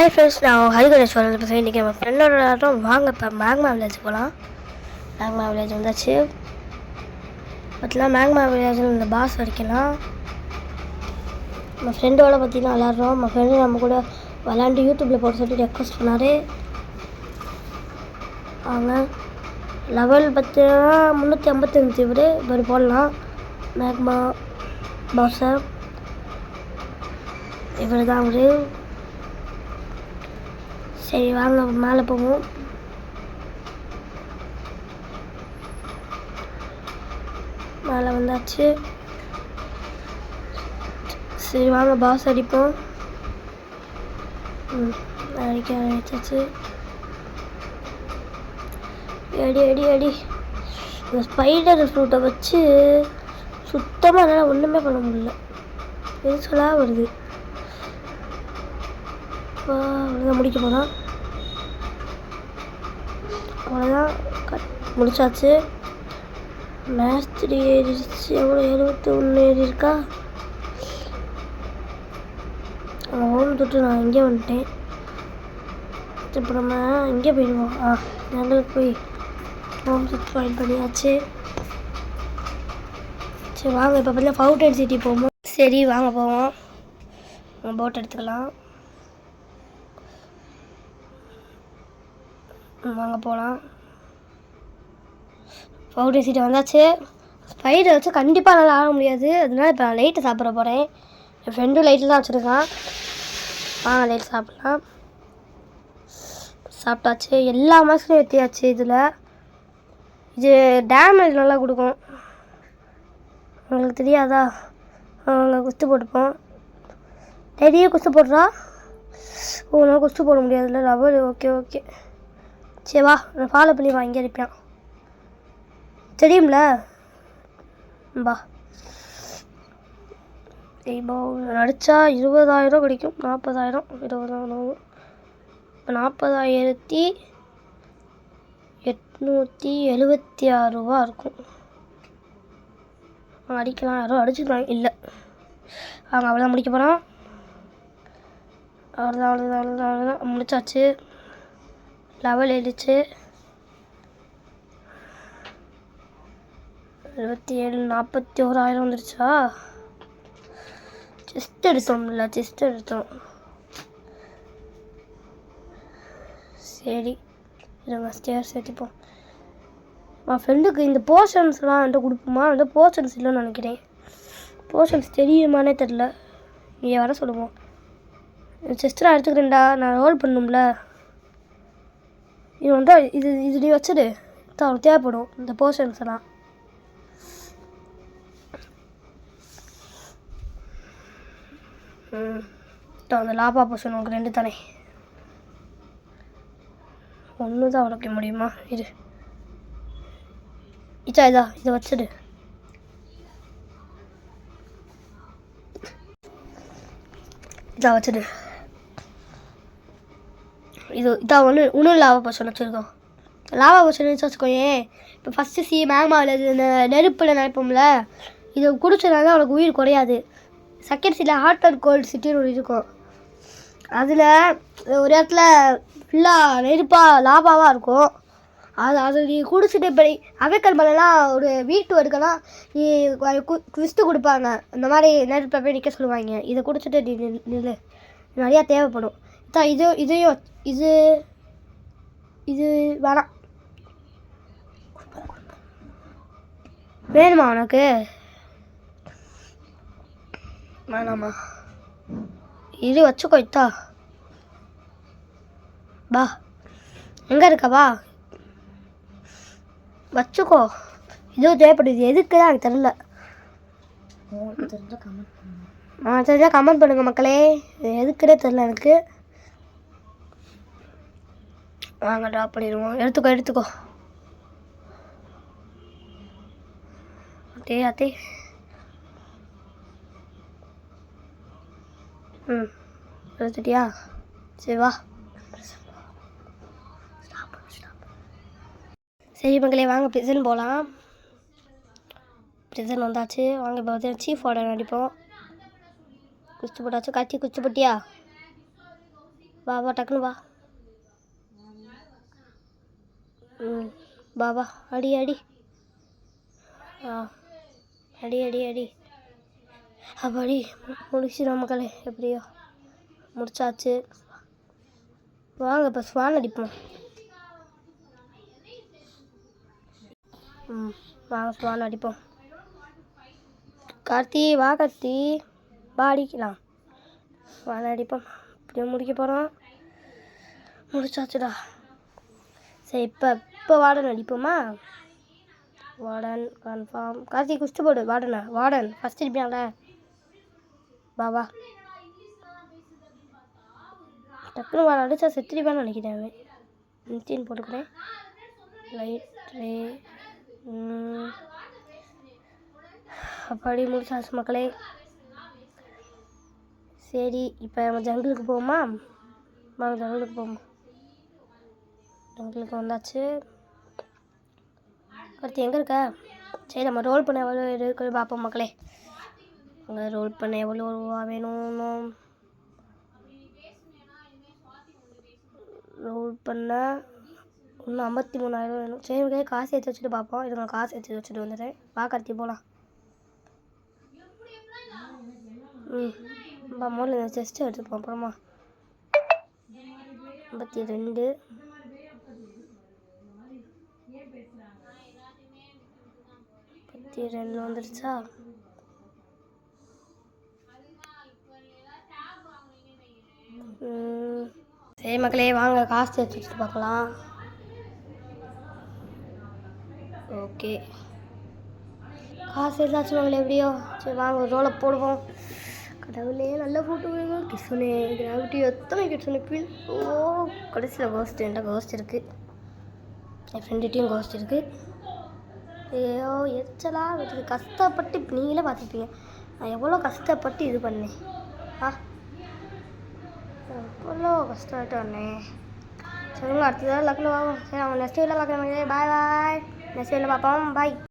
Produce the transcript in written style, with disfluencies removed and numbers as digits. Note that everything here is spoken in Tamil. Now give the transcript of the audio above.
ஹாய் ஃப்ரெண்ட்ஸ், நான் ஹரிகணேஸ்வரன் பேசுகிறேன். இன்றைக்கி நம்ம ஃப்ரெண்டோட வாங்க இப்போ மேக்மா வில்லேஜ் போகலாம். மேக்மா வில்லேஜ் வந்தாச்சு. பார்த்தீங்கன்னா மேக்மா வில்லேஜில் இந்த பாஸ் வரைக்கலாம். நம்ம ஃப்ரெண்டோட பார்த்தீங்கன்னா விளாட்றோம். நம்ம ஃப்ரெண்டு நம்ம கூட விளாண்டு யூடியூப்பில் போட சொல்லி ரெக்வஸ்ட் பண்ணார். வாங்க லெவல் பார்த்தீங்கன்னா 355 இவர் போடலாம். மேக்மா பாஸை இவர் தான் அவர். சரி வாங்க மேலே போவோம். மேலே வந்தாச்சு. சரி வாங்க பாஸ் அடிப்போம். அடிச்சாச்சு. அடி அடி அடி. இந்த ஸ்பைடர் ஃப்ரூட்டை வச்சு சுத்தமாக என்னால் ஒன்றுமே பண்ண முடியல. பெருசலாக வருது. அவ்வளோதான் முடிக்க போகிறோம். அவ்வளோதான் முடிச்சாச்சு. மேஸ்திரி ஏறிடுச்சு. எவ்வளோ 71 ஏறி இருக்கா. ஓன் தொட்டு நான் இங்கே வந்துட்டேன். இப்போ நம்ம இங்கே போயிடுவோம். ஜன்னலுக்கு போய் ஹோம் செட் பாயிண்ட் பண்ணியாச்சு. சரி வாங்க இப்போ பார்த்தீங்கன்னா ஃபவுண்டன் சிட்டி போவோம். சரி வாங்க போவோம். போட் எடுத்துக்கலாம். வாங்க போகலாம். ஃபவுண்டன் சிட்டி வந்தாச்சு. ஸ்பைடர் வச்சு கண்டிப்பாக நல்லா ஆட முடியாது. அதனால இப்போ நான் லைட்டை சாப்பிட போகிறேன். என் ஃப்ரெண்டும் லைட்டில் தான் வச்சுருக்கான். வாங்க லைட் சாப்பிட்லாம். சாப்பிட்டாச்சு. எல்லா மாதத்துலையும் ஏற்றியாச்சு. இது டேமேஜ் நல்லா கொடுக்கும். உங்களுக்கு தெரியாதா? நாங்கள் குஸ்தி போட்டுப்போம். நிறைய குஸ்தி போடுறா. நான் குஸ்தி போட முடியாதுல்ல. Level okay. சரி வா, நான் ஃபாலோ பண்ணி வா. இங்கே அடிப்பான் தெரியும்ல. வா இப்போ நடித்தா 20,000 கிடைக்கும். 40,000 20,000 இப்போ 40,876 ரூபா இருக்கும். அடிக்கலாம். யாரும் அடிச்சுக்கலாம். இல்லை அவங்க அவ்வளோதான் முடிக்க போகிறோம். அவ்வளோதான் முடிச்சாச்சு. லெவல் ஏறிச்சு. 27 41,000 வந்துருச்சா. செஸ்ட் எடுத்தோம். சரி இருங்க ஸ்டேர்ஸ் ஏற்றிப்போம். என் ஃப்ரெண்டுக்கு இந்த போர்ஷன்ஸ்லாம் என்கிட்ட கொடுப்போமா? அந்த போர்ஷன்ஸ் இல்லைன்னு நினைக்கிறேன். போர்ஷன்ஸ் தெரியுமானே தெரில. இங்கே வர சொல்லுவோம். செஸ்ட்லாம் எடுத்துக்கிறேன்டா. நான் ரோல் பண்ணணும்ல. இது வந்து இது நீ வச்சுடு. அவனுக்கு தேவைப்படும் இந்த போர்ஷன்ஸ் எல்லாம். அந்த லாபா போர்ஷன் உனக்கு 2 தானே. 1 தான் உழைக்க முடியுமா? இதை வச்சுடு. வச்சுடு. இதான் இன்னும் லாவா போர்ஷன் வச்சுருக்கோம். லாவா போர்ஷன் வச்சுக்கோயே. இப்போ ஃபஸ்ட்டு மேக்மாவில் இந்த நெருப்பில் நினைப்போம்ல. இதை குடிச்சதுனால அவனுக்கு உயிர் குறையாது. செகண்ட் சீட்டில் ஹாட் அண்ட் கோல்டு சிட்டின்னு ஒரு இருக்கும். அதில் ஒரு இடத்துல ஃபுல்லாக நெருப்பாக லாபாவாக இருக்கும். அது நீ குடிச்சிட்டு இப்போ அவைக்கல் மலைலாம் ஒரு வீட்டு வருக்கெல்லாம் நீ குவிஸ்ட்டு கொடுப்பாங்க. இந்த மாதிரி நெருப்பில் போய் நிற்க சொல்லுவாங்க. இதை குடிச்சிட்டு நீ நில்லு. நிறையா தேவைப்படும். இதையும் இது வேணாம். வேணுமா உனக்கு? வேணாமா? இது வச்சுக்கோ. வா எங்கே இருக்கா? வச்சுக்கோ. இதுவும் தேவைப்படுது. எதுக்கு தான் எனக்கு தெரில. தெரிஞ்சால் கமெண்ட் பண்ணுங்கள் மக்களே. எதுக்குன்னே தெரில எனக்கு. வாங்க ட்ராப் பண்ணிடுவோம். எடுத்துக்கோ. அத்தே எடுத்துட்டியா? சரி வா. சரி மக்களே வாங்க ப்ரிசன் போகலாம். ப்ரிசன் வந்தாச்சு. வாங்க இப்போ வந்து சீஃப் வார்டன் அடிப்போம். குச்சி போட்டாச்சு. குச்சி போட்டியா? வா வா டக்குன்னு வா. வா வா அடி அடி. அடி அடி அடி. அப்படி முடிச்சிடும் மக்களே. எப்படியோ முடிச்சாச்சு. வாங்க இப்போ ஸ்வான் அடிப்போம். வாங்க ஸ்வான் அடிப்போம். கார்த்தி வா கார்த்தி வா அடிக்கலாம். ஸ்வான் அடிப்போம். இப்படியே முடிக்க போகிறோம். முடிச்சாச்சுடா. சரி இப்போ வார்டன் அடிப்போமா? Warden confirm. கார்த்தி குஸ்து போடு வார்டன் ஃபஸ்ட் அடிப்பாங்கள. வா வா டக்குனு வார்டன் அடித்தா செத்துருப்பான்னு நினைக்கிறேன். நித்தின் போட்டுக்கிறேன். லைட் ரே அப்படி முடிச்சாச்சு மக்களே. சரி இப்போ நம்ம ஜங்கிளுக்கு போவோமா? வாங்க ஜங்கிளுக்கு போவோம். ஜங்கிளுக்கு வந்தாச்சு. அடுத்து எங்கே இருக்க? சரி நம்ம ரோல் பண்ண எவ்வளோ இருக்குது பார்ப்போம் மக்களே. அங்கே ரோல் பண்ண எவ்வளோ ரூபா வேணும்? ரோல் பண்ண இன்னும் 53,000 வேணும். சரி மக்களே காசு எடுத்து வச்சுட்டு பார்ப்போம். இதுங்க காசு எடுத்து வச்சுட்டு வந்துடுறேன். கார்த்தி போகலாம். முதல்ல இந்த செஸ்ட்டு எடுத்துப்போம். அப்புறமா 52 52 வந்துடுச்சா? சரி மக்களே வாங்க காசு எடுத்து வச்சுட்டு பார்க்கலாம். ஓகே காசு எடுத்தாச்சு மக்களே எப்படியோ. சரி வாங்க ஒரு ரோலை போடுவோம். கடவுளே நல்ல ஃபோட்டோ வேணும். கிட்ஸுனே கிராவிட்டி எத்தனை கிட்ஸுனே ஃபீல். கடைசியில் கோஸ்ட் என்கிட்ட கோஸ்ட் இருக்குது. என் ஃப்ரெண்டுகிட்டையும் கோஸ்ட் இருக்குது. ஐயோ எரிச்சலாக இருக்குது. கஷ்டப்பட்டு இப்போ நீங்களே பார்த்துருப்பீங்க நான் எவ்வளோ கஷ்டப்பட்டு இது பண்ணேன். எவ்வளோ கஷ்டப்பட்டு வந்தேன். சரிங்களா அடுத்ததாக லக்கில் வாங்க. சரி அவங்க நெக்ஸ்ட் வீடியோவில் பார்க்குற மாதிரி. பாய் பாய். நெக்ஸ்ட் வீடியோவில் பார்ப்போம். பாய்.